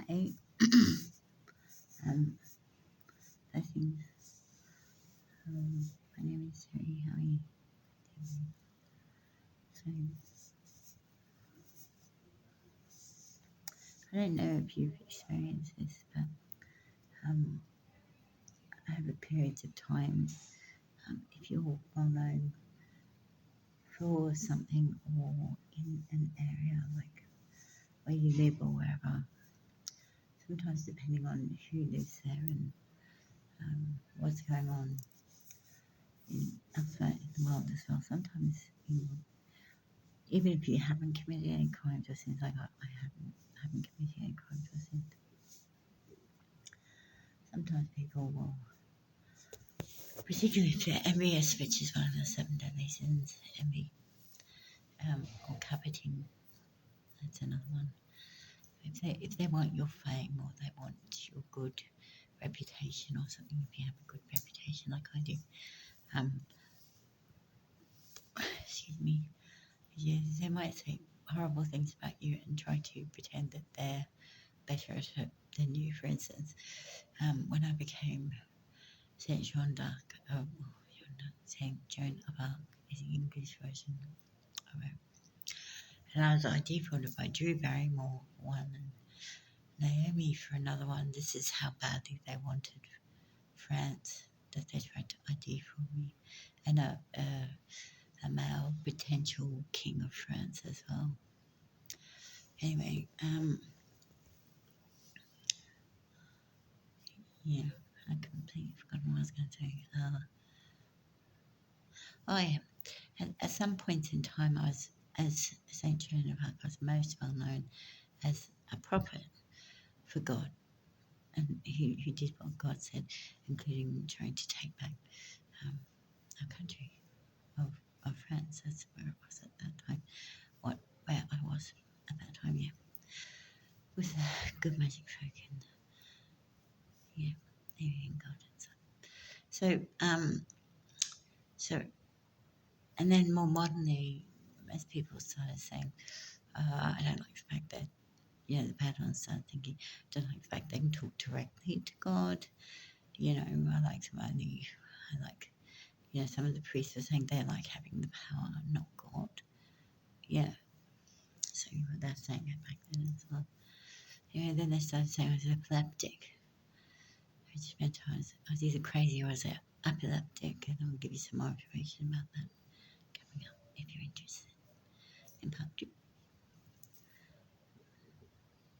Hey, um, blessings. My name is Terry. How are you doing? So, I don't know if you've experienced this, but um, over periods of time, if you're well known for something or in an area like where you live or wherever, sometimes depending on who lives there and what's going on outside in the world as well, sometimes even if you haven't committed any crimes or sins, like I haven't committed any crimes or sins, sometimes people will, particularly if they're envious, which is one of the 7 deadly sins, envy, or coveting, that's another one. If they want your fame or they want your good reputation or something, if you have a good reputation like I do, excuse me, yeah, they might say horrible things about you and try to pretend that they're better at it than you. For instance, when I became Saint Jean d'Arc, Saint Joan of Arc is the English version of it. And I defaulted by Drew Barrymore one and Naomi for another one. This is how badly they wanted France that they tried to ID for me, and a male potential king of France as well. Anyway, yeah, I completely forgot what I was going to say. Oh yeah, at some point in time, I was, as Saint Joan of Arc, I was most well known as a prophet for God, and who did what God said, including trying to take back our country of France. That's where it was at that time. Where I was at that time, yeah, with good magic folk and yeah, in God and so. So, and then more modernly, most people started saying, I don't like the fact that, the bad ones started thinking, I don't like the fact they can talk directly to God. I like somebody, some of the priests were saying they like having the power, not God. Yeah. So they're saying it back then as well. Then they started saying I was epileptic, which meant I was either crazy or I was epileptic, and I'll give you some more information about that coming up if you're interested in part 2.